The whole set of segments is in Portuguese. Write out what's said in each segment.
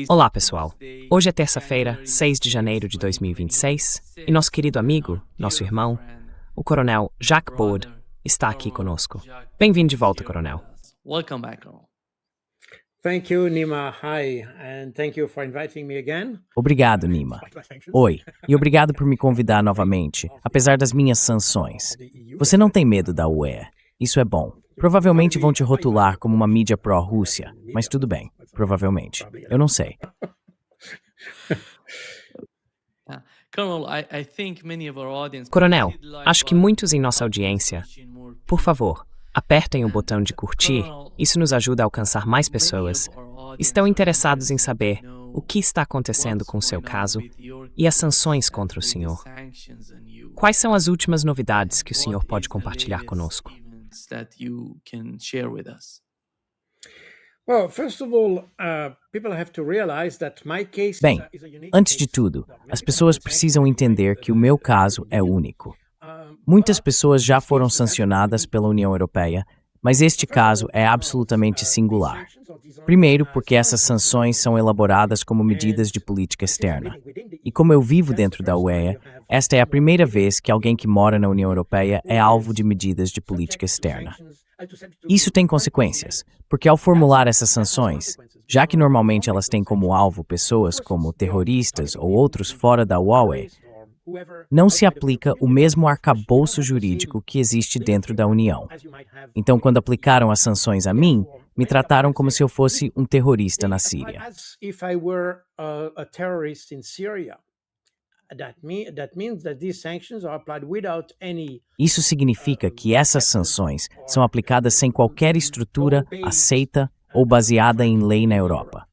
Olá, pessoal. Hoje é terça-feira, 6 de janeiro de 2026, e nosso querido amigo, nosso irmão, o Coronel Jacques Baud, está aqui conosco. Bem-vindo de volta, Coronel. Welcome back, Colonel. Thank you, Nima. Hi, and thank you for inviting me again. Obrigado, Nima. Oi, e obrigado por me convidar novamente, apesar das minhas sanções. Você não tem medo da UE. Isso é bom. Provavelmente vão te rotular como uma mídia pró-Rússia, mas tudo bem, provavelmente. Eu não sei. Coronel, acho que muitos em nossa audiência, por favor, apertem o botão de curtir, isso nos ajuda a alcançar mais pessoas. Estão interessados em saber o que está acontecendo com o seu caso e as sanções contra o senhor. Quais são as últimas novidades que o senhor pode compartilhar conosco? Bem, antes de tudo, as pessoas precisam entender que o meu caso é único. Muitas pessoas já foram sancionadas pela União Europeia, mas este caso é absolutamente singular. Primeiro, porque essas sanções são elaboradas como medidas de política externa. E como eu vivo dentro da UE, esta é a primeira vez que alguém que mora na União Europeia é alvo de medidas de política externa. Isso tem consequências, porque ao formular essas sanções, já que normalmente elas têm como alvo pessoas como terroristas ou outros fora da UE, não se aplica o mesmo arcabouço jurídico que existe dentro da União. Então, quando aplicaram as sanções a mim, me trataram como se eu fosse um terrorista na Síria. Isso significa que essas sanções são aplicadas sem qualquer estrutura aceita ou baseada em lei na Europa.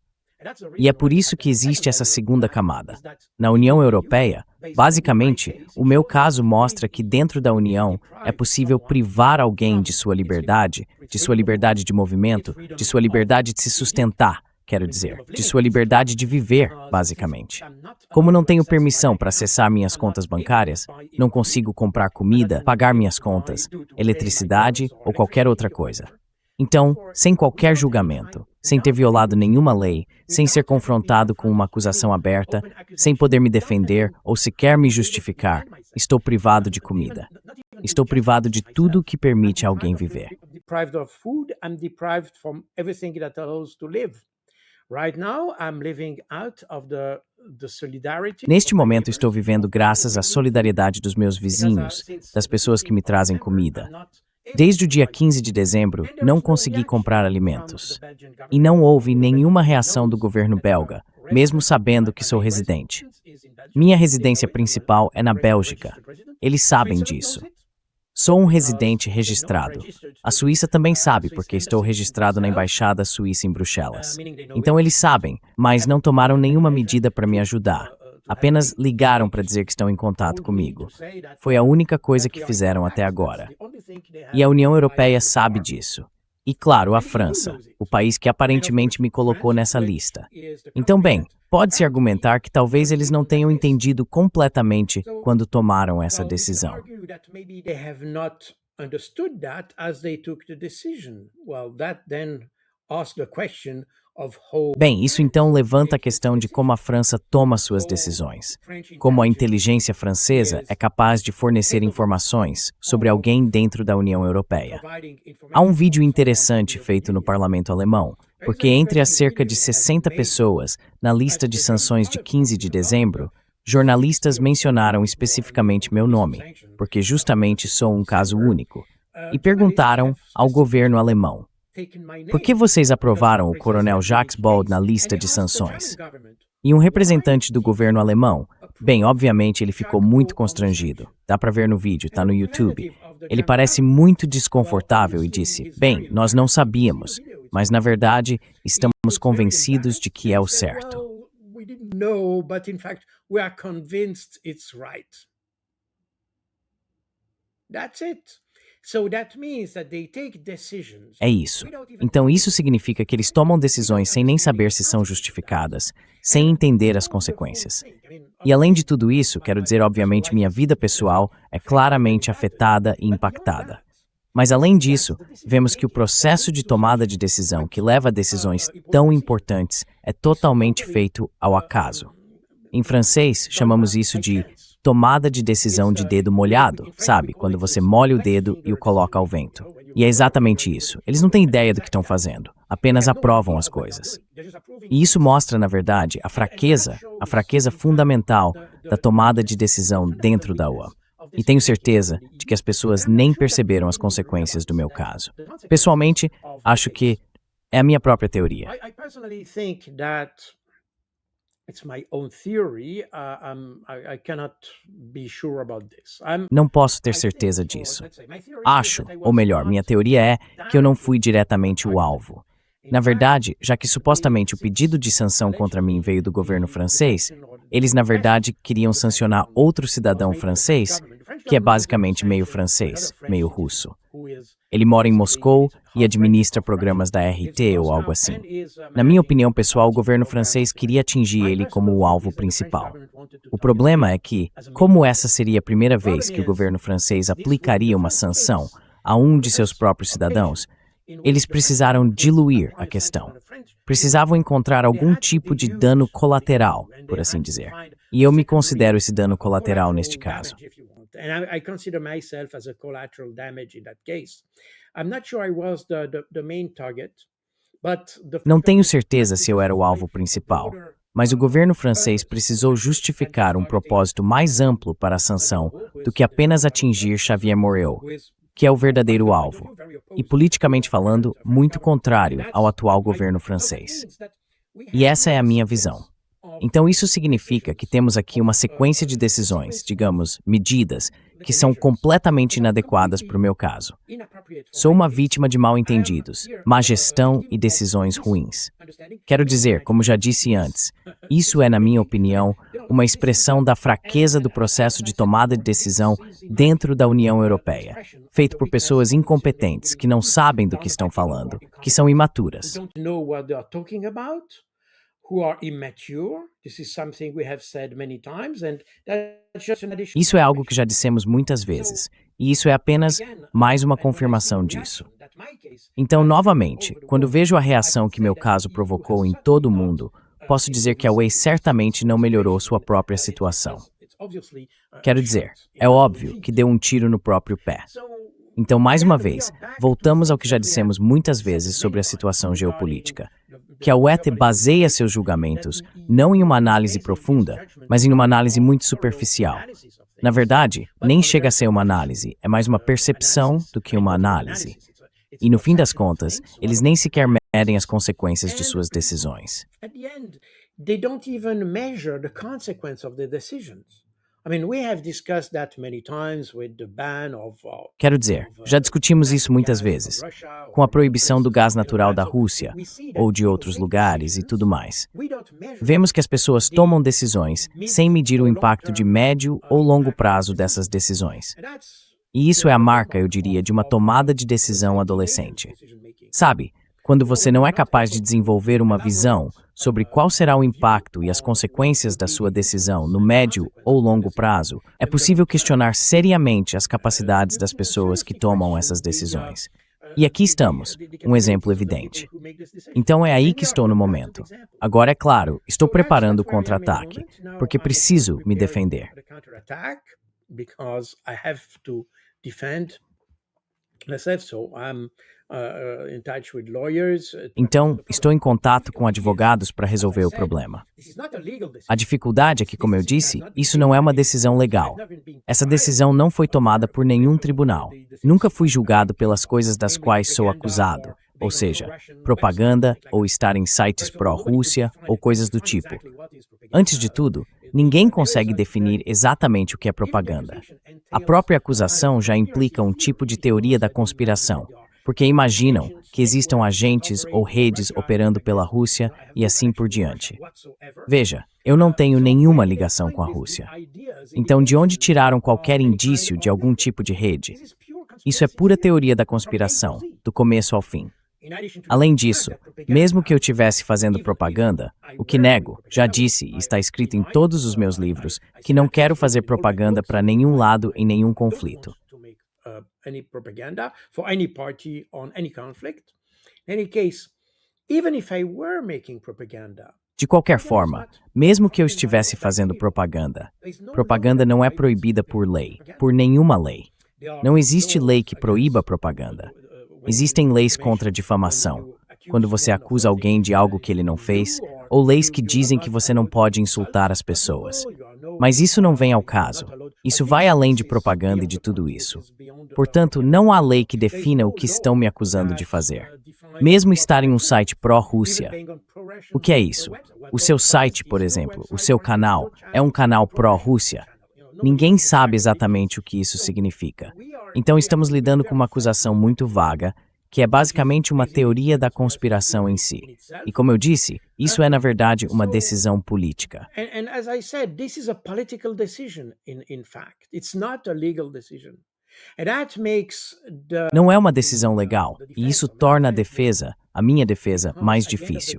E é por isso que existe essa segunda camada. Na União Europeia, basicamente, o meu caso mostra que dentro da União é possível privar alguém de sua liberdade de movimento, de sua liberdade de se sustentar, quero dizer, de sua liberdade de viver, basicamente. Como não tenho permissão para acessar minhas contas bancárias, não consigo comprar comida, pagar minhas contas, eletricidade ou qualquer outra coisa. Então, sem qualquer julgamento, sem ter violado nenhuma lei, sem ser confrontado com uma acusação aberta, sem poder me defender ou sequer me justificar, estou privado de comida. Estou privado de tudo que permite alguém viver. Neste momento, estou vivendo graças à solidariedade dos meus vizinhos, das pessoas que me trazem comida. Desde o dia 15 de dezembro, não consegui comprar alimentos. E não houve nenhuma reação do governo belga, mesmo sabendo que sou residente. Minha residência principal é na Bélgica. Eles sabem disso. Sou um residente registrado. A Suíça também sabe, porque estou registrado na Embaixada Suíça em Bruxelas. Então eles sabem, mas não tomaram nenhuma medida para me ajudar. Apenas ligaram para dizer que estão em contato comigo. Foi a única coisa que fizeram até agora. E a União Europeia sabe disso. E claro, a França, o país que aparentemente me colocou nessa lista. Então, bem, pode-se argumentar que talvez eles não tenham entendido completamente quando tomaram essa decisão. Bem, isso então levanta a questão de como a França toma suas decisões. Como a inteligência francesa é capaz de fornecer informações sobre alguém dentro da União Europeia. Há um vídeo interessante feito no parlamento alemão, porque entre as cerca de 60 pessoas na lista de sanções de 15 de dezembro, jornalistas mencionaram especificamente meu nome, porque justamente sou um caso único, e perguntaram ao governo alemão: por que vocês aprovaram o Coronel Jacques Baud na lista de sanções? E um representante do governo alemão, bem, obviamente ele ficou muito constrangido. Dá para ver no vídeo, tá no YouTube. Ele parece muito desconfortável e disse: bem, nós não sabíamos, mas na verdade estamos convencidos de que é o certo. É isso. Então isso significa que eles tomam decisões sem nem saber se são justificadas, sem entender as consequências. E além de tudo isso, quero dizer, obviamente, minha vida pessoal é claramente afetada e impactada. Mas além disso, vemos que o processo de tomada de decisão que leva a decisões tão importantes é totalmente feito ao acaso. Em francês, chamamos isso de tomada de decisão de dedo molhado, sabe? Quando você molha o dedo e o coloca ao vento. E é exatamente isso. Eles não têm ideia do que estão fazendo, apenas aprovam as coisas. E isso mostra, na verdade, a fraqueza fundamental da tomada de decisão dentro da UA. E tenho certeza de que as pessoas nem perceberam as consequências do meu caso. Pessoalmente, acho que é a minha própria teoria. Não posso ter certeza disso. Acho, ou melhor, minha teoria é que eu não fui diretamente o alvo. Na verdade, já que supostamente o pedido de sanção contra mim veio do governo francês, eles na verdade queriam sancionar outro cidadão francês, que é basicamente meio francês, meio russo. Ele mora em Moscou e administra programas da RT ou algo assim. Na minha opinião pessoal, o governo francês queria atingir ele como o alvo principal. O problema é que, como essa seria a primeira vez que o governo francês aplicaria uma sanção a um de seus próprios cidadãos, eles precisaram diluir a questão. Precisavam encontrar algum tipo de dano colateral, por assim dizer. E eu me considero esse dano colateral neste caso. Não tenho certeza se eu era o alvo principal, mas o governo francês precisou justificar um propósito mais amplo para a sanção do que apenas atingir Xavier Morel, que é o verdadeiro alvo, e politicamente falando, muito contrário ao atual governo francês. E essa é a minha visão. Então isso significa que temos aqui uma sequência de decisões, digamos, medidas, que são completamente inadequadas para o meu caso. Sou uma vítima de mal-entendidos, má gestão e decisões ruins. Quero dizer, como já disse antes, isso é, na minha opinião, uma expressão da fraqueza do processo de tomada de decisão dentro da União Europeia, feito por pessoas incompetentes, que não sabem do que estão falando, que são imaturas. Isso é algo que já dissemos muitas vezes, e isso é apenas mais uma confirmação disso. Então, novamente, quando vejo a reação que meu caso provocou em todo o mundo, posso dizer que a Huawei certamente não melhorou sua própria situação. Quero dizer, é óbvio que deu um tiro no próprio pé. Então, mais uma vez, voltamos ao que já dissemos muitas vezes sobre a situação geopolítica, que a UET baseia seus julgamentos não em uma análise profunda, mas em uma análise muito superficial. Na verdade, nem chega a ser uma análise, é mais uma percepção do que uma análise. E no fim das contas, eles nem sequer medem as consequências de suas decisões. Quero dizer, já discutimos isso muitas vezes, com a proibição do gás natural da Rússia ou de outros lugares e tudo mais. Vemos que as pessoas tomam decisões sem medir o impacto de médio ou longo prazo dessas decisões. E isso é a marca, eu diria, de uma tomada de decisão adolescente. Sabe, quando você não é capaz de desenvolver uma visão sobre qual será o impacto e as consequências da sua decisão no médio ou longo prazo, é possível questionar seriamente as capacidades das pessoas que tomam essas decisões. E aqui estamos, um exemplo evidente. Então é aí que estou no momento. Agora, é claro, estou preparando o contra-ataque, porque preciso me defender. Então, estou em contato com advogados para resolver o problema. A dificuldade é que, como eu disse, isso não é uma decisão legal. Essa decisão não foi tomada por nenhum tribunal. Nunca fui julgado pelas coisas das quais sou acusado, ou seja, propaganda ou estar em sites pró-Rússia ou coisas do tipo. Antes de tudo, ninguém consegue definir exatamente o que é propaganda. A própria acusação já implica um tipo de teoria da conspiração, porque imaginam que existam agentes ou redes operando pela Rússia e assim por diante. Veja, eu não tenho nenhuma ligação com a Rússia. Então, de onde tiraram qualquer indício de algum tipo de rede? Isso é pura teoria da conspiração, do começo ao fim. Além disso, mesmo que eu estivesse fazendo propaganda, o que nego, já disse e está escrito em todos os meus livros, que não quero fazer propaganda para nenhum lado em nenhum conflito. any propaganda for any party on any conflict. In any case, even if I were making propaganda, De qualquer forma, mesmo que eu estivesse fazendo propaganda, propaganda não é proibida por lei, por nenhuma lei. Não existe lei que proíba propaganda. Existem leis contra a difamação, quando você acusa alguém de algo que ele não fez, ou leis que dizem que você não pode insultar as pessoas. Mas isso não vem ao caso. Isso vai além de propaganda e de tudo isso. Portanto, não há lei que defina o que estão me acusando de fazer. Mesmo estar em um site pró-Rússia. O que é isso? O seu site, por exemplo, o seu canal, é um canal pró-Rússia? Ninguém sabe exatamente o que isso significa. Então estamos lidando com uma acusação muito vaga, que é basicamente uma teoria da conspiração em si. E como eu disse, isso é na verdade uma decisão política. And as I said, this is a political decision in fact. It's not a legal decision. And that makes the Não é uma decisão legal, e isso torna a minha defesa, mais difícil.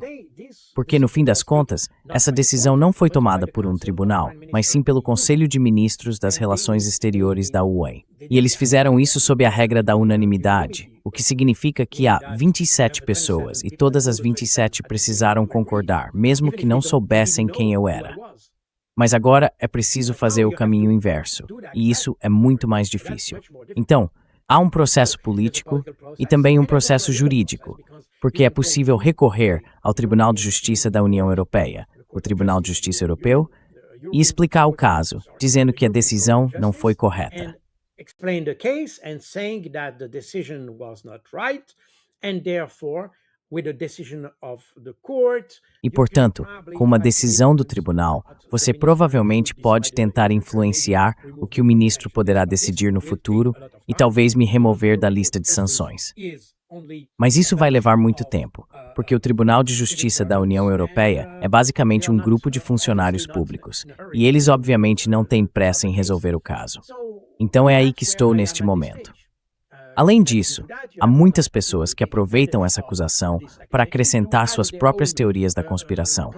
Porque, no fim das contas, essa decisão não foi tomada por um tribunal, mas sim pelo Conselho de Ministros das Relações Exteriores da UE. E eles fizeram isso sob a regra da unanimidade, o que significa que há 27 pessoas, e todas as 27 precisaram concordar, mesmo que não soubessem quem eu era. Mas agora é preciso fazer o caminho inverso, e isso é muito mais difícil. Então, há um processo político e também um processo jurídico, porque é possível recorrer ao Tribunal de Justiça da União Europeia, o Tribunal de Justiça Europeu, e explicar o caso, dizendo que a decisão não foi correta. explain the case and saying that the decision was not right, and therefore, with the decision of the court, E, portanto, com uma decisão do tribunal, você provavelmente pode tentar influenciar o que o ministro poderá decidir no futuro e talvez me remover da lista de sanções. Mas isso vai levar muito tempo, porque o Tribunal de Justiça da União Europeia é basicamente um grupo de funcionários públicos, e eles obviamente não têm pressa em resolver o caso. Então é aí que estou neste momento. Além disso, há muitas pessoas que aproveitam essa acusação para acrescentar suas próprias teorias da conspiração.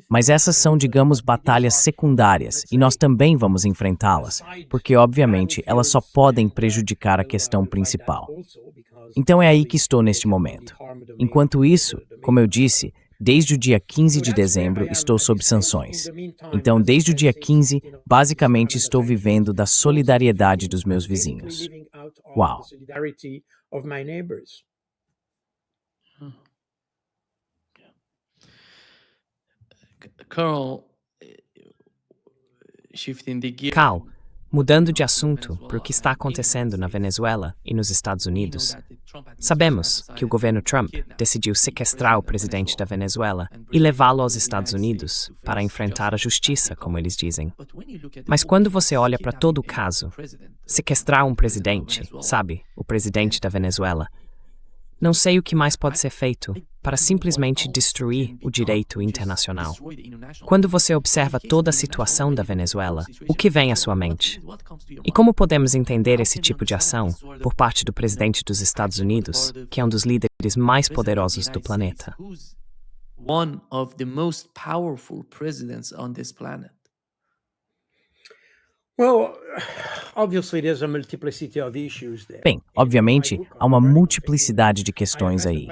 Mas essas são, digamos, batalhas secundárias e nós também vamos enfrentá-las, porque, obviamente, elas só podem prejudicar a questão principal. Então é aí que estou neste momento. Enquanto isso, como eu disse, desde o dia 15 de dezembro estou sob sanções. Então, desde o dia 15, basicamente estou vivendo da solidariedade dos meus vizinhos. Uau! Carl, mudando de assunto para o que está acontecendo na Venezuela e nos Estados Unidos, sabemos que o governo Trump decidiu sequestrar o presidente da Venezuela e levá-lo aos Estados Unidos para enfrentar a justiça, como eles dizem. Mas quando você olha para todo o caso, sequestrar um presidente, sabe, o presidente da Venezuela, não sei o que mais pode ser feito para simplesmente destruir o direito internacional. Quando você observa toda a situação da Venezuela, o que vem à sua mente? E como podemos entender esse tipo de ação por parte do presidente dos Estados Unidos, que é um dos líderes mais poderosos do planeta? One of the most powerful presidents on this planet. Well, obviously there's a multiplicity of issues there. Bem, obviamente, há uma multiplicidade de questões aí.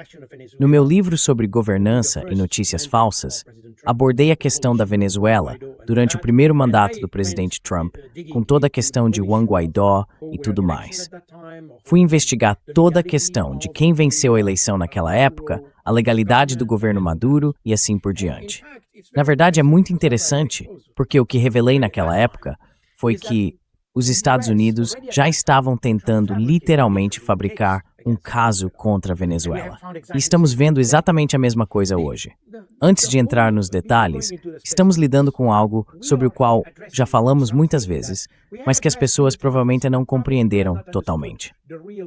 No meu livro sobre governança e notícias falsas, abordei a questão da Venezuela durante o primeiro mandato do presidente Trump, com toda a questão de Juan Guaidó e tudo mais. Fui investigar toda a questão de quem venceu a eleição naquela época, a legalidade do governo Maduro e assim por diante. Na verdade, é muito interessante, porque o que revelei naquela época foi que os Estados Unidos já estavam tentando literalmente fabricar um caso contra a Venezuela. E estamos vendo exatamente a mesma coisa hoje. Antes de entrar nos detalhes, estamos lidando com algo sobre o qual já falamos muitas vezes, mas que as pessoas provavelmente não compreenderam totalmente.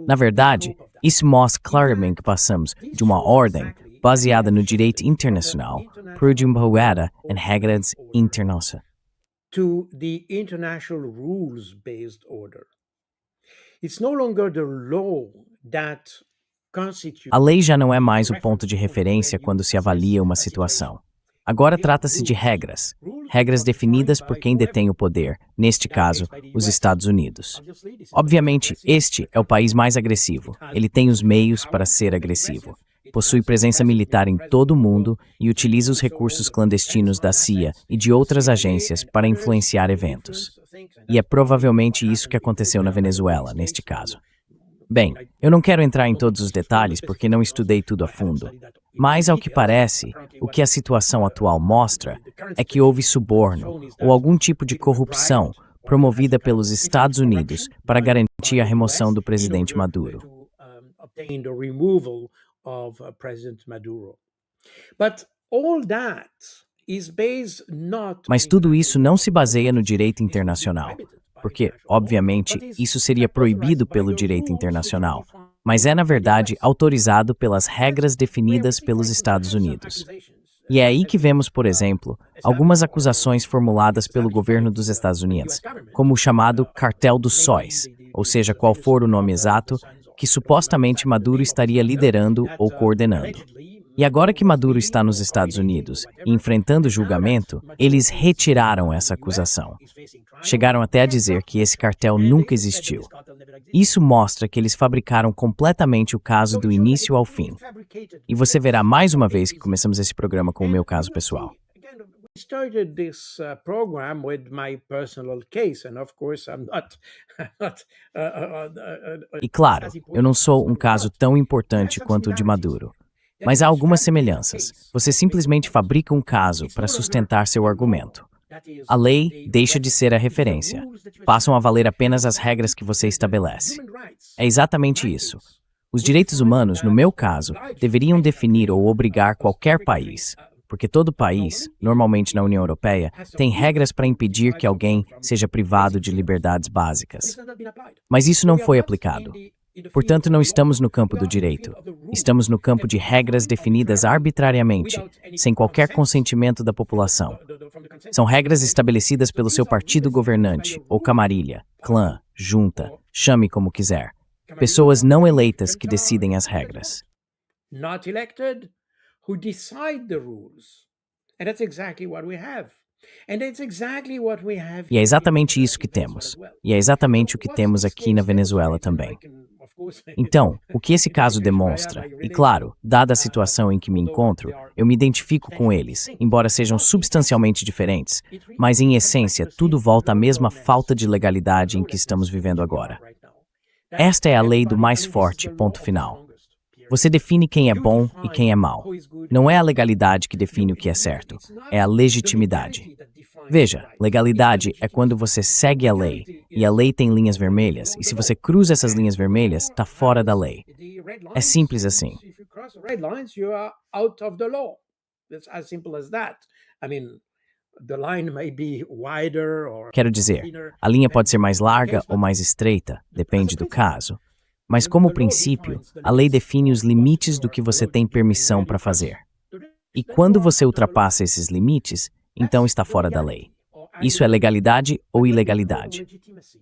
Na verdade, isso mostra claramente que passamos de uma ordem baseada no direito internacional para uma poeira em regras internacionais. To the international rules-based order. It's no longer the law that constitutes... A lei já não é mais o ponto de referência quando se avalia uma situação. Agora trata-se de regras. regras definidas por quem detém o poder, neste caso, os Estados Unidos. Obviamente, este é o país mais agressivo. Ele tem os meios para ser agressivo. Possui presença militar em todo o mundo e utiliza os recursos clandestinos da CIA e de outras agências para influenciar eventos. E é provavelmente isso que aconteceu na Venezuela, neste caso. Bem, eu não quero entrar em todos os detalhes porque não estudei tudo a fundo, mas, ao que parece, o que a situação atual mostra é que houve suborno ou algum tipo de corrupção promovida pelos Estados Unidos para garantir a remoção do presidente Maduro. Mas tudo isso não se baseia no direito internacional, porque, obviamente, isso seria proibido pelo direito internacional, mas é, na verdade, autorizado pelas regras definidas pelos Estados Unidos. E é aí que vemos, por exemplo, algumas acusações formuladas pelo governo dos Estados Unidos, como o chamado Cartel dos Sóis, ou seja, qual for o nome exato, que supostamente Maduro estaria liderando ou coordenando. E agora que Maduro está nos Estados Unidos e enfrentando julgamento, eles retiraram essa acusação. Chegaram até a dizer que esse cartel nunca existiu. Isso mostra que eles fabricaram completamente o caso do início ao fim. E você verá mais uma vez que começamos esse programa com o meu caso pessoal. Started this program with my personal case, and of course I'm not. E claro, eu não sou um caso tão importante quanto o de Maduro. Mas há algumas semelhanças. Você simplesmente fabrica um caso para sustentar seu argumento. A lei deixa de ser a referência. Passam a valer apenas as regras que você estabelece. É exatamente isso. Os direitos humanos, no meu caso, deveriam definir ou obrigar qualquer país, porque todo país, normalmente na União Europeia, tem regras para impedir que alguém seja privado de liberdades básicas. Mas isso não foi aplicado. Portanto, não estamos no campo do direito. Estamos no campo de regras definidas arbitrariamente, sem qualquer consentimento da população. São regras estabelecidas pelo seu partido governante, ou camarilha, clã, junta, chame como quiser. Pessoas não eleitas que decidem as regras. Not elected, who decide the rules. And that's exactly what we have. E é exatamente isso que temos. E é exatamente o que temos aqui na Venezuela também. Então, o que esse caso demonstra, e claro, dada a situação em que me encontro, eu me identifico com eles, embora sejam substancialmente diferentes, mas em essência tudo volta à mesma falta de legalidade em que estamos vivendo agora. Esta é a lei do mais forte, ponto final. Você define quem é bom e quem é mau. Não é a legalidade que define o que é certo, é a legitimidade. Veja, legalidade é quando você segue a lei, e a lei tem linhas vermelhas, e se você cruza essas linhas vermelhas, está fora da lei. É simples assim. Quero dizer, a linha pode ser mais larga ou mais estreita, depende do caso. Mas, como princípio, a lei define os limites do que você tem permissão para fazer. E quando você ultrapassa esses limites, então está fora da lei. Isso é legalidade ou ilegalidade.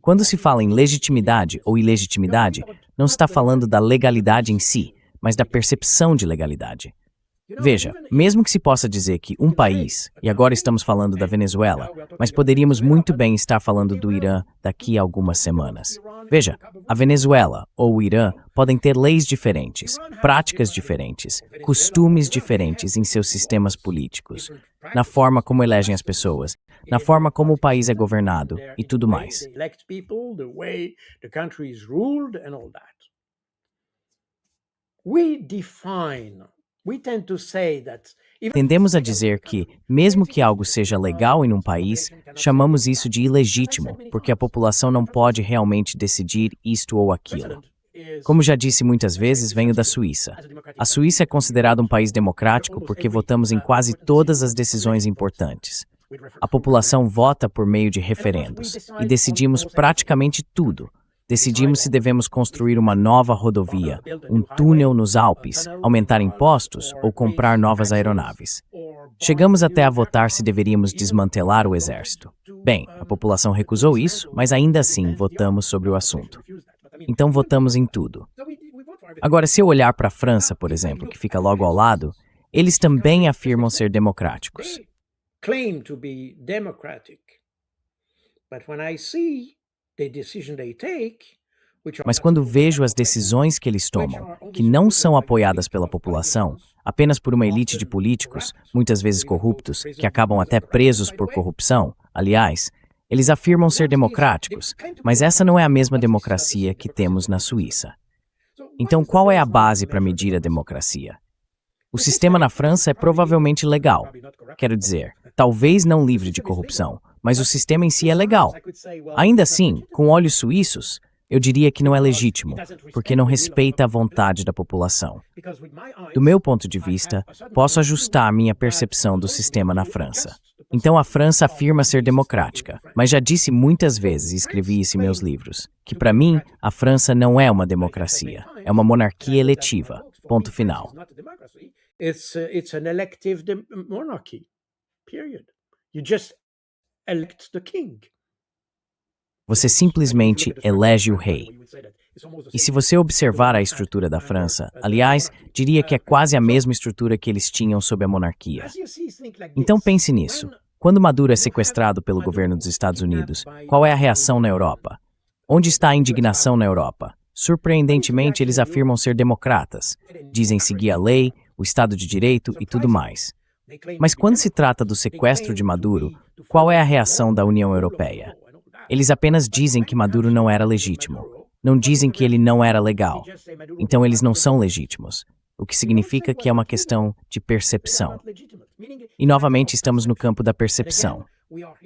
Quando se fala em legitimidade ou ilegitimidade, não se está falando da legalidade em si, mas da percepção de legalidade. Veja, mesmo que se possa dizer que um país, e agora estamos falando da Venezuela, mas poderíamos muito bem estar falando do Irã daqui a algumas semanas. Veja, a Venezuela ou o Irã podem ter leis diferentes, práticas diferentes, costumes diferentes em seus sistemas políticos, na forma como elegem as pessoas, na forma como o país é governado e tudo mais. Tendemos a dizer que, mesmo que algo seja legal em um país, chamamos isso de ilegítimo, porque a população não pode realmente decidir isto ou aquilo. Como já disse muitas vezes, venho da Suíça. A Suíça é considerada um país democrático porque votamos em quase todas as decisões importantes. A população vota por meio de referendos e decidimos praticamente tudo. Decidimos se devemos construir uma nova rodovia, um túnel nos Alpes, aumentar impostos ou comprar novas aeronaves. Chegamos até a votar se deveríamos desmantelar o exército. Bem, a população recusou isso, mas ainda assim votamos sobre o assunto. Então votamos em tudo. Agora, se eu olhar para a França, por exemplo, que fica logo ao lado, eles também afirmam ser democráticos. claim to be democratic. But when I see the decision they take, Mas quando vejo as decisões que eles tomam, que não são apoiadas pela população, apenas por uma elite de políticos, muitas vezes corruptos, que acabam até presos por corrupção, aliás, eles afirmam ser democráticos, mas essa não é a mesma democracia que temos na Suíça. Então, qual é a base para medir a democracia? O sistema na França é provavelmente legal. Quero dizer, talvez não livre de corrupção, mas o sistema em si é legal. Ainda assim, com olhos suíços, eu diria que não é legítimo, porque não respeita a vontade da população. Do meu ponto de vista, posso ajustar a minha percepção do sistema na França. Então a França afirma ser democrática, mas já disse muitas vezes, e escrevi isso em meus livros, que para mim, a França não é uma democracia, é uma monarquia eletiva. Ponto final. It's an elective monarchy. Period. You just elect the king. Você simplesmente elege o rei. E se você observar a estrutura da França, aliás, diria que é quase a mesma estrutura que eles tinham sob a monarquia. Então pense nisso. Quando Maduro é sequestrado pelo governo dos Estados Unidos, qual é a reação na Europa? Onde está a indignação na Europa? Surpreendentemente, eles afirmam ser democratas. Dizem seguir a lei, o Estado de Direito e tudo mais. Mas quando se trata do sequestro de Maduro, qual é a reação da União Europeia? Eles apenas dizem que Maduro não era legítimo. Não dizem que ele não era legal. Então eles não são legítimos, o que significa que é uma questão de percepção. E novamente estamos no campo da percepção.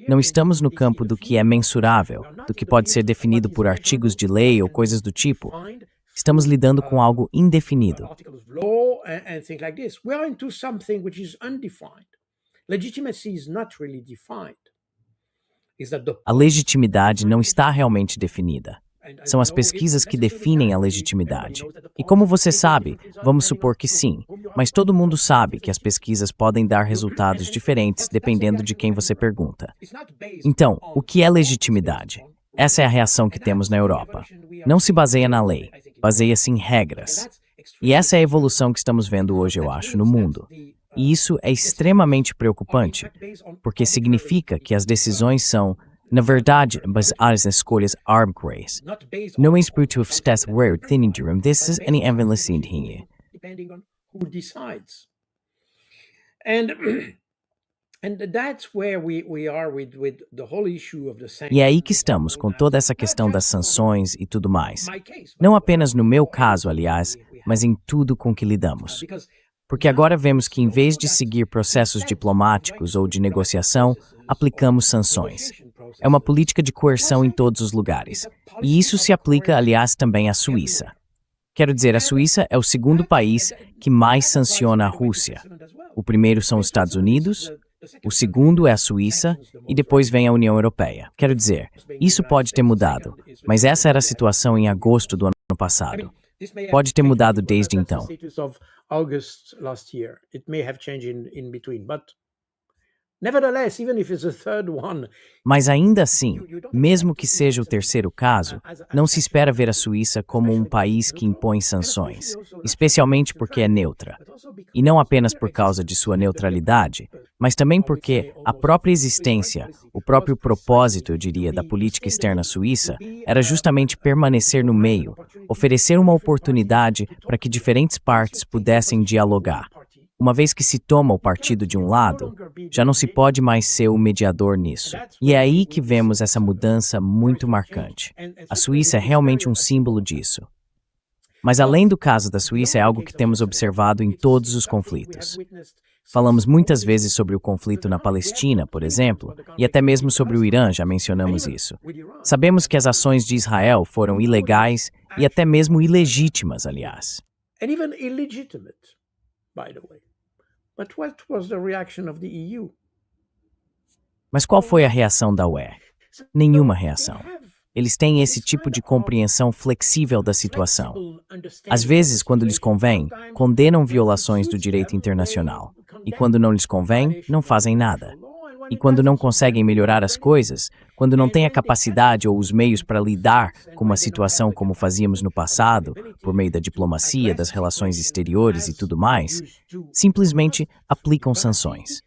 Não estamos no campo do que é mensurável, do que pode ser definido por artigos de lei ou coisas do tipo. Estamos lidando com algo indefinido. A legitimidade não está realmente definida. São as pesquisas que definem a legitimidade. E como você sabe, vamos supor que sim, mas todo mundo sabe que as pesquisas podem dar resultados diferentes dependendo de quem você pergunta. Então, o que é legitimidade? Essa é a reação que temos na Europa. Não se baseia na lei, baseia-se em regras. E essa é a evolução que estamos vendo hoje, eu acho, no mundo. E isso é extremamente preocupante, porque significa que as decisões são, na verdade, baseadas nas escolhas arbitrárias. Não em espírito of stress where thinning during this is any evaluação here. Depending on who decides. And that's where we are with the whole issue of the sanctions. E é aí que estamos, com toda essa questão das sanções e tudo mais. Não apenas no meu caso, aliás, mas em tudo com que lidamos. Porque agora vemos que, em vez de seguir processos diplomáticos ou de negociação, aplicamos sanções. É uma política de coerção em todos os lugares. E isso se aplica, aliás, também à Suíça. Quero dizer, a Suíça é o segundo país que mais sanciona a Rússia. O primeiro são os Estados Unidos, o segundo é a Suíça e depois vem a União Europeia. Quero dizer, isso pode ter mudado, mas essa era a situação em agosto do ano passado. Pode ter mudado desde então. Mas ainda assim, mesmo que seja o terceiro caso, não se espera ver a Suíça como um país que impõe sanções, especialmente porque é neutra. E não apenas por causa de sua neutralidade, mas também porque a própria existência, o próprio propósito, eu diria, da política externa suíça era justamente permanecer no meio, oferecer uma oportunidade para que diferentes partes pudessem dialogar. Uma vez que se toma o partido de um lado, já não se pode mais ser o mediador nisso. E é aí que vemos essa mudança muito marcante. A Suíça é realmente um símbolo disso. Mas além do caso da Suíça, é algo que temos observado em todos os conflitos. Falamos muitas vezes sobre o conflito na Palestina, por exemplo, e até mesmo sobre o Irã, já mencionamos isso. Sabemos que as ações de Israel foram ilegais e até mesmo ilegítimas, aliás. By the way. But what was the reaction of the EU? Mas qual foi a reação da UE? Nenhuma reação. Eles têm esse tipo de compreensão flexível da situação. Às vezes, quando lhes convém, condenam violações do direito internacional. E quando não lhes convém, não fazem nada. E quando não conseguem melhorar as coisas, quando não têm a capacidade ou os meios para lidar com uma situação como fazíamos no passado, por meio da diplomacia, das relações exteriores e tudo mais, simplesmente aplicam sanções.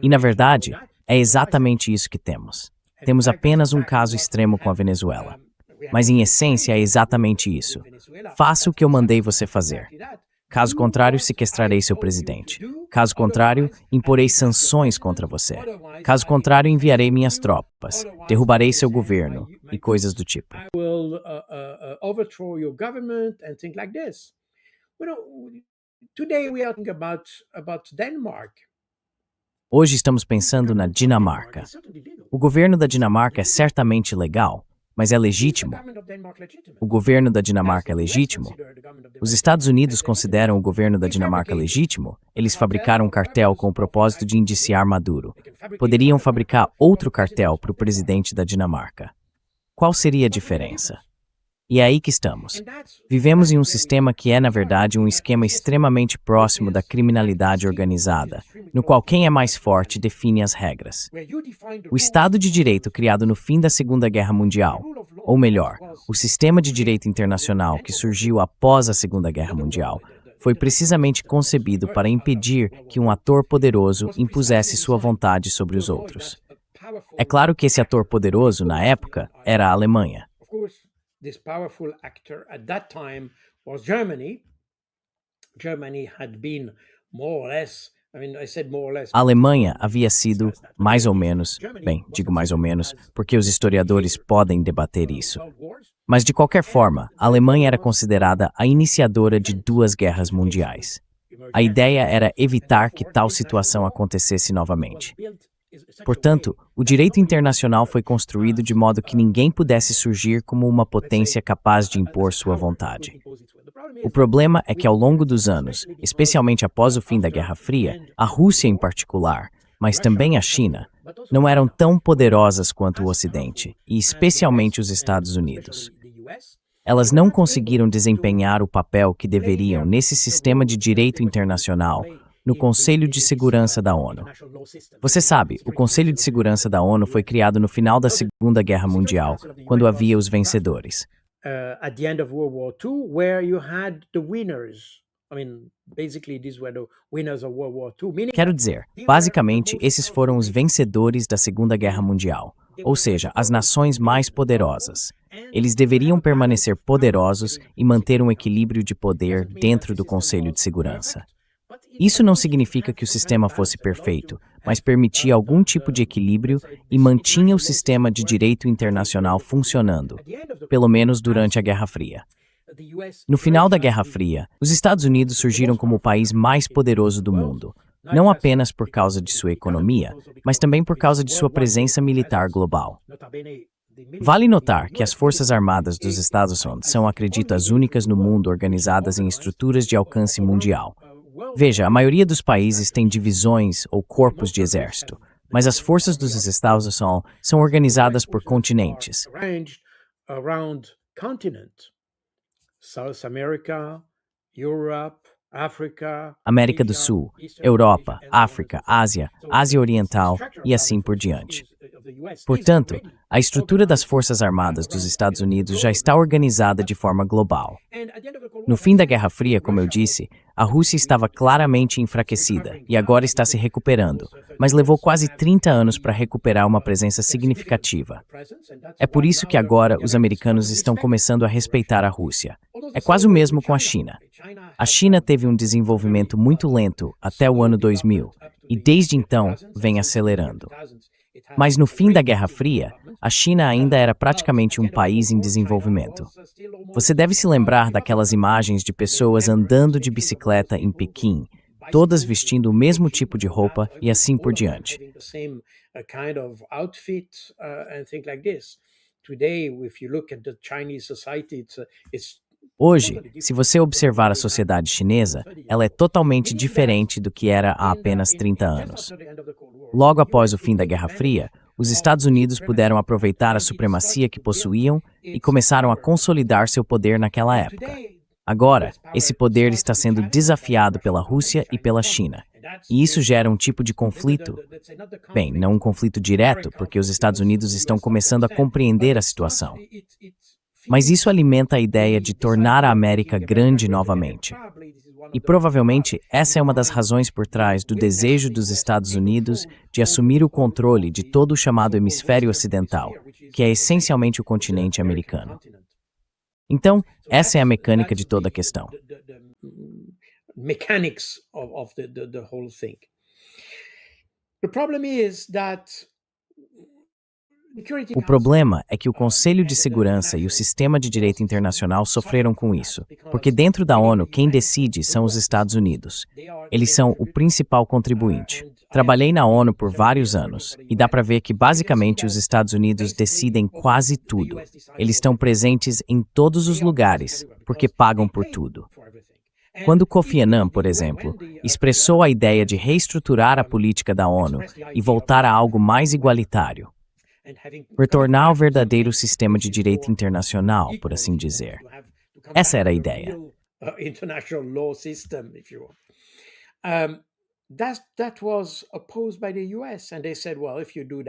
E, na verdade, é exatamente isso que temos. Temos apenas um caso extremo com a Venezuela. Mas, em essência, é exatamente isso. Faça o que eu mandei você fazer. Caso contrário, sequestrarei seu presidente. Caso contrário, imporei sanções contra você. Caso contrário, enviarei minhas tropas. Derrubarei seu governo e coisas do tipo. Will overthrow your government and things like this. Today we are talking about Denmark. Hoje estamos pensando na Dinamarca. O governo da Dinamarca é certamente legal, mas é legítimo? O governo da Dinamarca é legítimo? Os Estados Unidos consideram o governo da Dinamarca legítimo? Eles fabricaram um cartel com o propósito de indiciar Maduro. Poderiam fabricar outro cartel para o presidente da Dinamarca. Qual seria a diferença? E é aí que estamos. Vivemos em um sistema que é, na verdade, um esquema extremamente próximo da criminalidade organizada, no qual quem é mais forte define as regras. O Estado de Direito criado no fim da Segunda Guerra Mundial, ou melhor, o sistema de direito internacional que surgiu após a Segunda Guerra Mundial, foi precisamente concebido para impedir que um ator poderoso impusesse sua vontade sobre os outros. É claro que esse ator poderoso, na época, era a Alemanha. This powerful actor at that time was Germany. Germany had been more or less, I said more or less. A Alemanha havia sido, mais ou menos, digo mais ou menos, porque os historiadores podem debater isso. Mas de qualquer forma, a Alemanha era considerada a iniciadora de 2 guerras mundiais. A ideia era evitar que tal situação acontecesse novamente. Portanto, o direito internacional foi construído de modo que ninguém pudesse surgir como uma potência capaz de impor sua vontade. O problema é que ao longo dos anos, especialmente após o fim da Guerra Fria, a Rússia em particular, mas também a China, não eram tão poderosas quanto o Ocidente, e especialmente os Estados Unidos. Elas não conseguiram desempenhar o papel que deveriam nesse sistema de direito internacional no Conselho de Segurança da ONU. Você sabe, o Conselho de Segurança da ONU foi criado no final da Segunda Guerra Mundial, quando havia os vencedores. At the end of World War II, where you had the winners. Basically these were the winners of World War II. Quero dizer, basicamente, esses foram os vencedores da Segunda Guerra Mundial, ou seja, as nações mais poderosas. Eles deveriam permanecer poderosos e manter um equilíbrio de poder dentro do Conselho de Segurança. Isso não significa que o sistema fosse perfeito, mas permitia algum tipo de equilíbrio e mantinha o sistema de direito internacional funcionando, pelo menos durante a Guerra Fria. No final da Guerra Fria, os Estados Unidos surgiram como o país mais poderoso do mundo, não apenas por causa de sua economia, mas também por causa de sua presença militar global. Vale notar que as Forças Armadas dos Estados Unidos são, acredito, as únicas no mundo organizadas em estruturas de alcance mundial. Veja, a maioria dos países tem divisões ou corpos de exército, mas as forças dos Estados Unidos são organizadas por continentes. América do Sul, Europa, África, Ásia, Ásia Oriental e assim por diante. Portanto, a estrutura das Forças Armadas dos Estados Unidos já está organizada de forma global. No fim da Guerra Fria, como eu disse, a Rússia estava claramente enfraquecida e agora está se recuperando, mas levou quase 30 anos para recuperar uma presença significativa. É por isso que agora os americanos estão começando a respeitar a Rússia. É quase o mesmo com a China. A China teve um desenvolvimento muito lento até o ano 2000 e desde então vem acelerando. Mas no fim da Guerra Fria, a China ainda era praticamente um país em desenvolvimento. Você deve se lembrar daquelas imagens de pessoas andando de bicicleta em Pequim, todas vestindo o mesmo tipo de roupa e assim por diante. Hoje, se você observar a sociedade chinesa, ela é totalmente diferente do que era há apenas 30 anos. Logo após o fim da Guerra Fria, os Estados Unidos puderam aproveitar a supremacia que possuíam e começaram a consolidar seu poder naquela época. Agora, esse poder está sendo desafiado pela Rússia e pela China. E isso gera um tipo de conflito. Bem, não um conflito direto, porque os Estados Unidos estão começando a compreender a situação. Mas isso alimenta a ideia de tornar a América grande novamente. E provavelmente essa é uma das razões por trás do desejo dos Estados Unidos de assumir o controle de todo o chamado hemisfério ocidental, que é essencialmente o continente americano. Então, essa é a mecânica de toda a questão. Mechanics of the whole thing. The problem is that O problema é que o Conselho de Segurança e o sistema de direito internacional sofreram com isso, porque dentro da ONU quem decide são os Estados Unidos. Eles são o principal contribuinte. Trabalhei na ONU por vários anos e dá para ver que basicamente os Estados Unidos decidem quase tudo. Eles estão presentes em todos os lugares, porque pagam por tudo. Quando Kofi Annan, por exemplo, expressou a ideia de reestruturar a política da ONU e voltar a algo mais igualitário, retornar ao verdadeiro sistema de direito internacional, por assim dizer. Essa era a ideia.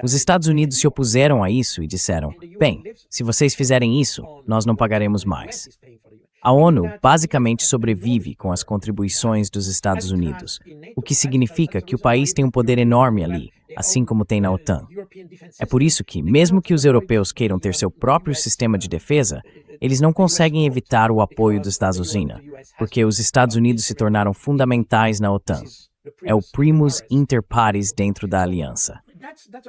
Os Estados Unidos se opuseram a isso e disseram, bem, se vocês fizerem isso, nós não pagaremos mais. A ONU basicamente sobrevive com as contribuições dos Estados Unidos, o que significa que o país tem um poder enorme ali, assim como tem na OTAN. É por isso que, mesmo que os europeus queiram ter seu próprio sistema de defesa, eles não conseguem evitar o apoio dos Estados Unidos, porque os Estados Unidos se tornaram fundamentais na OTAN. É o primus inter pares dentro da aliança.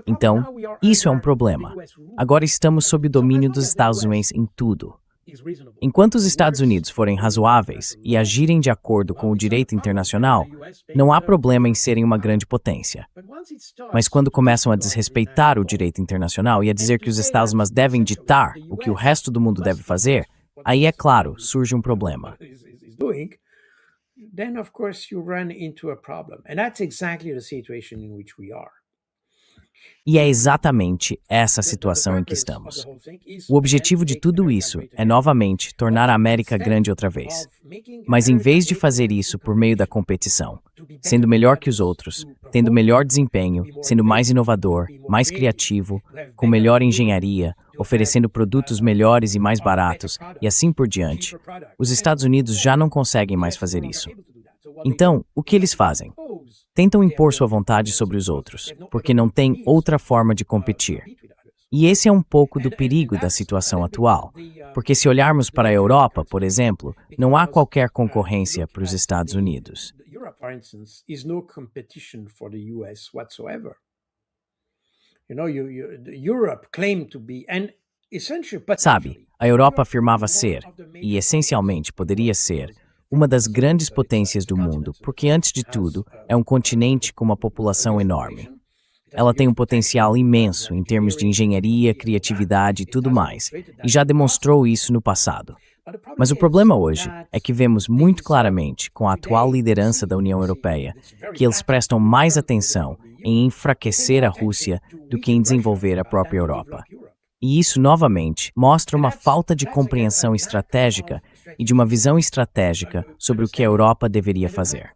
Então, isso é um problema. Agora estamos sob o domínio dos Estados Unidos em tudo. Enquanto os Estados Unidos forem razoáveis e agirem de acordo com o direito internacional, não há problema em serem uma grande potência. Mas quando começam a desrespeitar o direito internacional e a dizer que os Estados Unidos devem ditar o que o resto do mundo deve fazer, aí é claro, surge um problema. Then of course you run into a problem. And that's exactly the situation in which we are. E é exatamente essa situação em que estamos. O objetivo de tudo isso é, novamente, tornar a América grande outra vez. Mas em vez de fazer isso por meio da competição, sendo melhor que os outros, tendo melhor desempenho, sendo mais inovador, mais criativo, com melhor engenharia, oferecendo produtos melhores e mais baratos, e assim por diante, os Estados Unidos já não conseguem mais fazer isso. Então, o que eles fazem? Tentam impor sua vontade sobre os outros, porque não têm outra forma de competir. E esse é um pouco do perigo da situação atual, porque se olharmos para a Europa, por exemplo, não há qualquer concorrência para os Estados Unidos. Sabe, a Europa afirmava ser, e essencialmente poderia ser, uma das grandes potências do mundo, porque, antes de tudo, é um continente com uma população enorme. Ela tem um potencial imenso em termos de engenharia, criatividade e tudo mais, e já demonstrou isso no passado. Mas o problema hoje é que vemos muito claramente, com a atual liderança da União Europeia, que eles prestam mais atenção em enfraquecer a Rússia do que em desenvolver a própria Europa. E isso, novamente, mostra uma falta de compreensão estratégica e de uma visão estratégica sobre o que a Europa deveria fazer.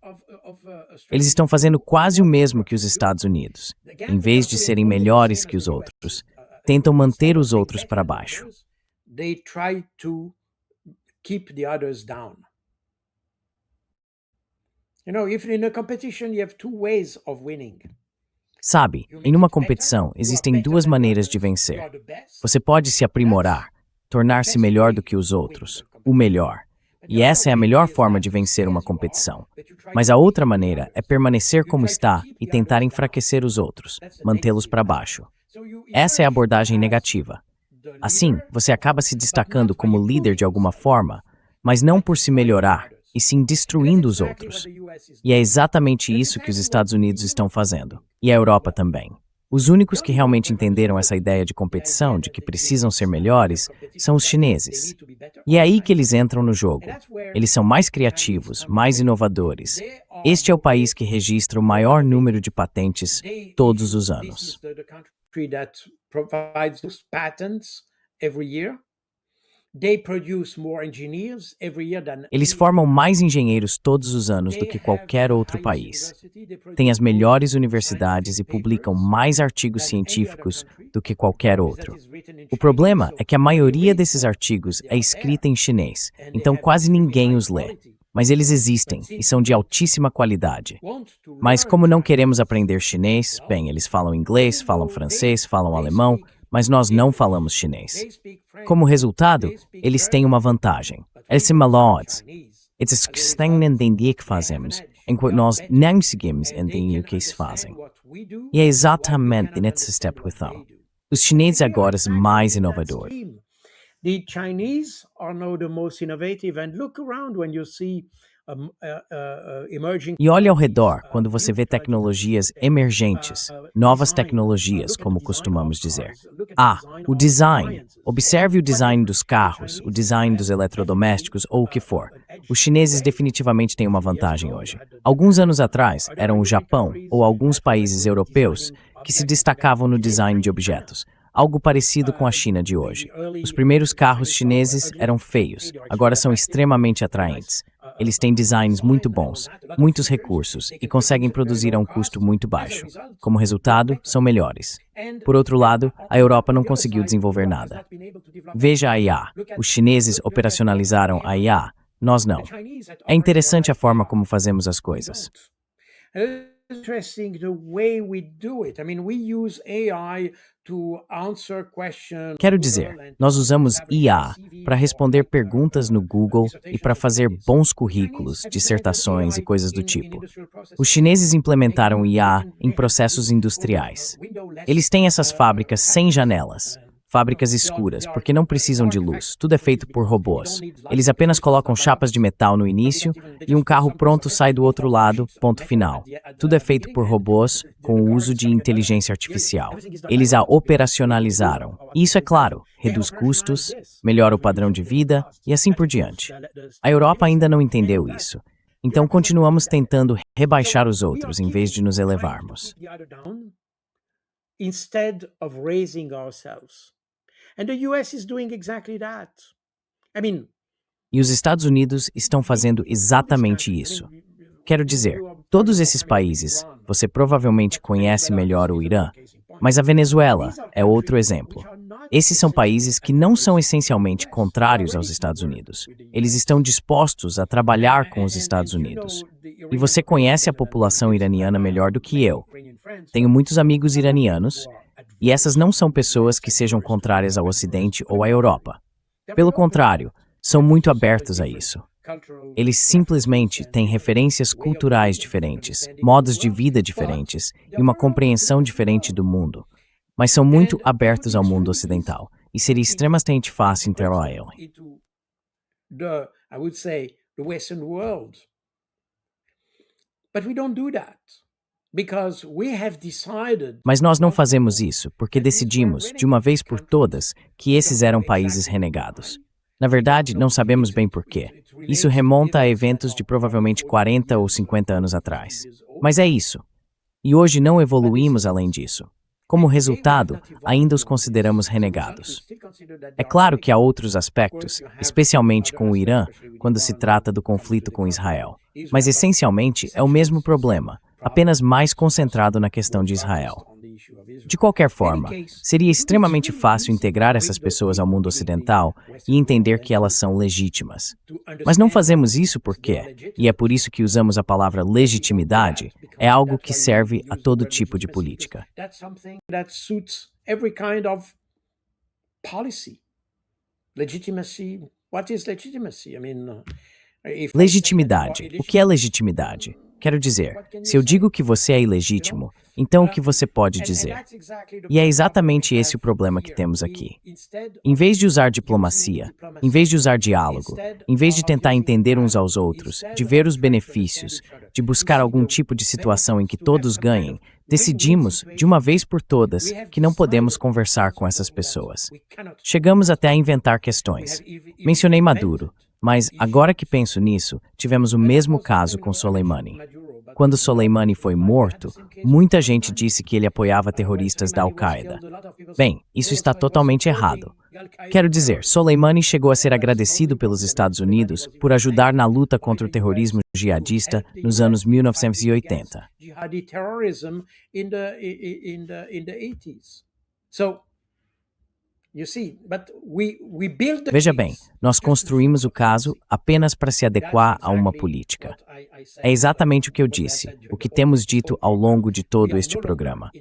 Eles estão fazendo quase o mesmo que os Estados Unidos. Em vez de serem melhores que os outros, tentam manter os outros para baixo. Sabe, em uma competição existem duas maneiras de vencer. Você pode se aprimorar, tornar-se melhor do que os outros, o melhor. E essa é a melhor forma de vencer uma competição. Mas a outra maneira é permanecer como está e tentar enfraquecer os outros, mantê-los para baixo. Essa é a abordagem negativa. Assim, você acaba se destacando como líder de alguma forma, mas não por se melhorar, e sim destruindo os outros. E é exatamente isso que os Estados Unidos estão fazendo. E a Europa também. Os únicos que realmente entenderam essa ideia de competição, de que precisam ser melhores, são os chineses. E é aí que eles entram no jogo. Eles são mais criativos, mais inovadores. Este é o país que registra o maior número de patentes todos os anos. Eles formam mais engenheiros todos os anos do que qualquer outro país. Têm as melhores universidades e publicam mais artigos científicos do que qualquer outro. O problema é que a maioria desses artigos é escrita em chinês, então quase ninguém os lê. mas eles existem e são de altíssima qualidade. Mas como não queremos aprender chinês, bem, eles falam inglês, falam francês, falam alemão, mas nós não falamos chinês. Como resultado, eles têm uma vantagem. Eles são malvados. Eles estão entender o que fazemos, enquanto nós não conseguimos entender o que eles fazem. E é exatamente nesse step então. Os chineses agora são mais inovadores. The Chinese are now the most innovative, and look around when you see emerging. E olhe ao redor quando você vê tecnologias emergentes, novas tecnologias, como costumamos dizer. O design. Observe o design dos carros, o design dos eletrodomésticos ou o que for. Os chineses definitivamente têm uma vantagem hoje. Alguns anos atrás, eram o Japão ou alguns países europeus que se destacavam no design de objetos. Algo parecido com a China de hoje. Os primeiros carros chineses eram feios, agora são extremamente atraentes. Eles têm designs muito bons, muitos recursos e conseguem produzir a um custo muito baixo. Como resultado, são melhores. Por outro lado, a Europa não conseguiu desenvolver nada. Veja a IA. Os chineses operacionalizaram a IA, nós não. É interessante a forma como fazemos as coisas. Interesting the way we do it. I mean, we use AI to answer questions. Quero dizer, nós usamos IA para responder perguntas no Google e para fazer bons currículos, dissertações e coisas do tipo. Os chineses implementaram IA em processos industriais. Eles têm essas fábricas sem janelas. Fábricas escuras, porque não precisam de luz. Tudo é feito por robôs. Eles apenas colocam chapas de metal no início e um carro pronto sai do outro lado, ponto final. Tudo é feito por robôs com o uso de inteligência artificial. Eles a operacionalizaram. E isso, é claro, reduz custos, melhora o padrão de vida e assim por diante. A Europa ainda não entendeu isso. Então continuamos tentando rebaixar os outros em vez de nos elevarmos. Instead of raising ourselves. And the US is doing exactly that. I mean, E os Estados Unidos estão fazendo exatamente isso. Quero dizer, todos esses países, você provavelmente conhece melhor o Irã, mas a Venezuela é outro exemplo. Esses são países que não são essencialmente contrários aos Estados Unidos. Eles estão dispostos a trabalhar com os Estados Unidos. E você conhece a população iraniana melhor do que eu. Tenho muitos amigos iranianos, e essas não são pessoas que sejam contrárias ao Ocidente ou à Europa. Pelo contrário, são muito abertos a isso. Eles simplesmente têm referências culturais diferentes, modos de vida diferentes e uma compreensão diferente do mundo. Mas são muito abertos ao mundo ocidental, e seria extremamente fácil interagir. I would say the Western world. But we don't do that. Because we have decided. Mas nós não fazemos isso porque decidimos, de uma vez por todas, que esses eram países renegados. Na verdade, não sabemos bem por quê. Isso remonta a eventos de provavelmente 40 ou 50 anos atrás. Mas é isso. E hoje não evoluímos além disso. Como resultado, ainda os consideramos renegados. É claro que há outros aspectos, especialmente com o Irã, quando se trata do conflito com Israel. Mas essencialmente é o mesmo problema, apenas mais concentrado na questão de Israel. De qualquer forma, seria extremamente fácil integrar essas pessoas ao mundo ocidental e entender que elas são legítimas. Mas não fazemos isso porque, e é por isso que usamos a palavra legitimidade, é algo que serve a todo tipo de política. Legitimidade. O que é legitimidade? Quero dizer, se eu digo que você é ilegítimo, então o que você pode dizer? E é exatamente esse o problema que temos aqui. Em vez de usar diplomacia, em vez de usar diálogo, em vez de tentar entender uns aos outros, de ver os benefícios, de buscar algum tipo de situação em que todos ganhem, decidimos, de uma vez por todas, que não podemos conversar com essas pessoas. Chegamos até a inventar questões. Mencionei Maduro. Mas, agora que penso nisso, tivemos o mesmo caso com Soleimani. Quando Soleimani foi morto, muita gente disse que ele apoiava terroristas da Al-Qaeda. Bem, isso está totalmente errado. Quero dizer, Soleimani chegou a ser agradecido pelos Estados Unidos por ajudar na luta contra o terrorismo jihadista nos anos 1980. Veja bem, nós construímos o caso apenas para se adequar a uma política. É exatamente o que eu disse, o que temos dito ao longo de todo este programa.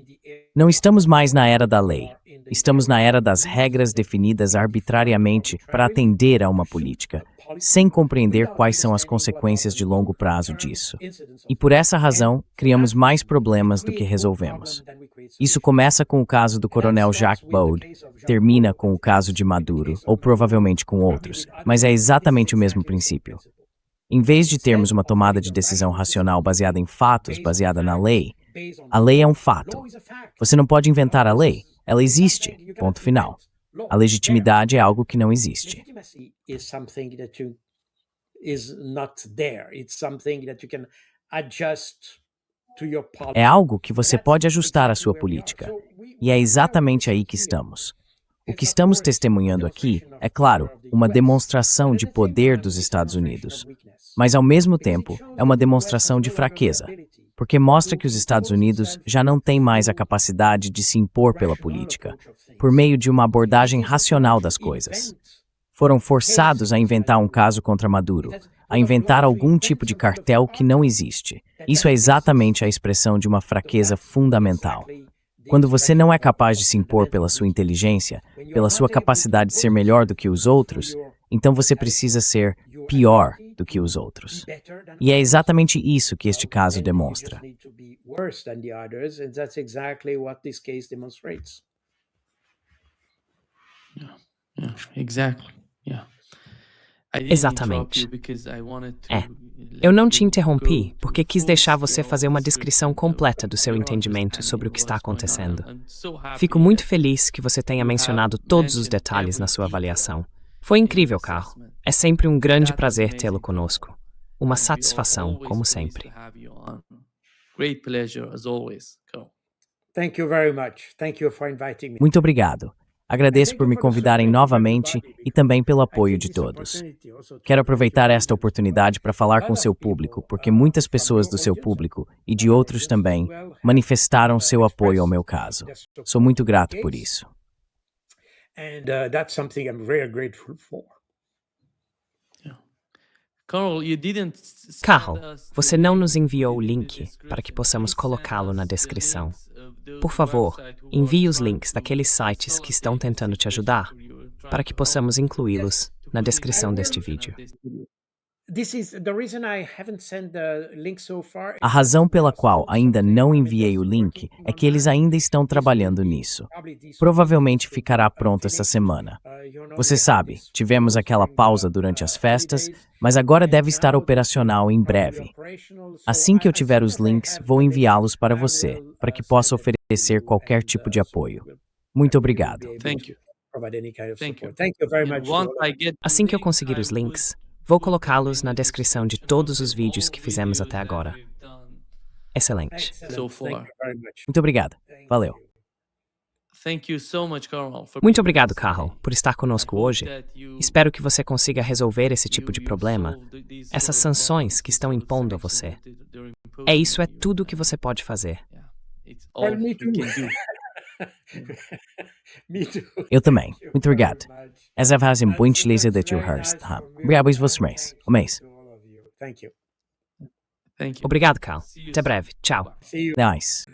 Não estamos mais na era da lei. Estamos na era das regras definidas arbitrariamente para atender a uma política, sem compreender quais são as consequências de longo prazo disso. E por essa razão, criamos mais problemas do que resolvemos. Isso começa com o caso do coronel Jacques Baud, termina com o caso de Maduro, ou provavelmente com outros, mas é exatamente o mesmo princípio. Em vez de termos uma tomada de decisão racional baseada em fatos, baseada na lei, a lei é um fato. Você não pode inventar a lei, ela existe, ponto final. A legitimidade é algo que não existe. É algo que você pode ajustar à sua política. E é exatamente aí que estamos. O que estamos testemunhando aqui é, claro, uma demonstração de poder dos Estados Unidos. Mas, ao mesmo tempo, é uma demonstração de fraqueza, porque mostra que os Estados Unidos já não têm mais a capacidade de se impor pela política, por meio de uma abordagem racional das coisas. Foram forçados a inventar um caso contra Maduro, a inventar algum tipo de cartel que não existe. Isso é exatamente a expressão de uma fraqueza fundamental. Quando você não é capaz de se impor pela sua inteligência, pela sua capacidade de ser melhor do que os outros, então você precisa ser pior do que os outros. E é exatamente isso que este caso demonstra. Exatamente. Eu não te interrompi porque quis deixar você fazer uma descrição completa do seu entendimento sobre o que está acontecendo. Fico muito feliz que você tenha mencionado todos os detalhes na sua avaliação. Foi incrível, Carl. É sempre um grande prazer tê-lo conosco. Uma satisfação, como sempre. Muito obrigado. Agradeço por me convidarem novamente e também pelo apoio de todos. Quero aproveitar esta oportunidade para falar com seu público, porque muitas pessoas do seu público, e de outros também, manifestaram seu apoio ao meu caso. Sou muito grato por isso. Carl, você não nos enviou o link para que possamos colocá-lo na descrição. Por favor, envie os links daqueles sites que estão tentando te ajudar, para que possamos incluí-los na descrição deste vídeo. A razão pela qual ainda não enviei o link é que eles ainda estão trabalhando nisso. Provavelmente ficará pronto essa semana. Você sabe, tivemos aquela pausa durante as festas, mas agora deve estar operacional em breve. Assim que eu tiver os links, vou enviá-los para você, para que possa oferecer qualquer tipo de apoio. Muito obrigado. Assim que eu conseguir os links, vou colocá-los na descrição de todos os vídeos que fizemos até agora. Excelente. Muito obrigado. Valeu. Muito obrigado, Carl, por estar conosco hoje. Espero que você consiga resolver esse tipo de problema, essas sanções que estão impondo a você. Isso é tudo o que você pode fazer. Eu também. Muito obrigado. Essa faz um bom utilizar de teu host. Obrigado por você mês. O mês. Obrigado, Carl. Até breve. Tchau. Nice.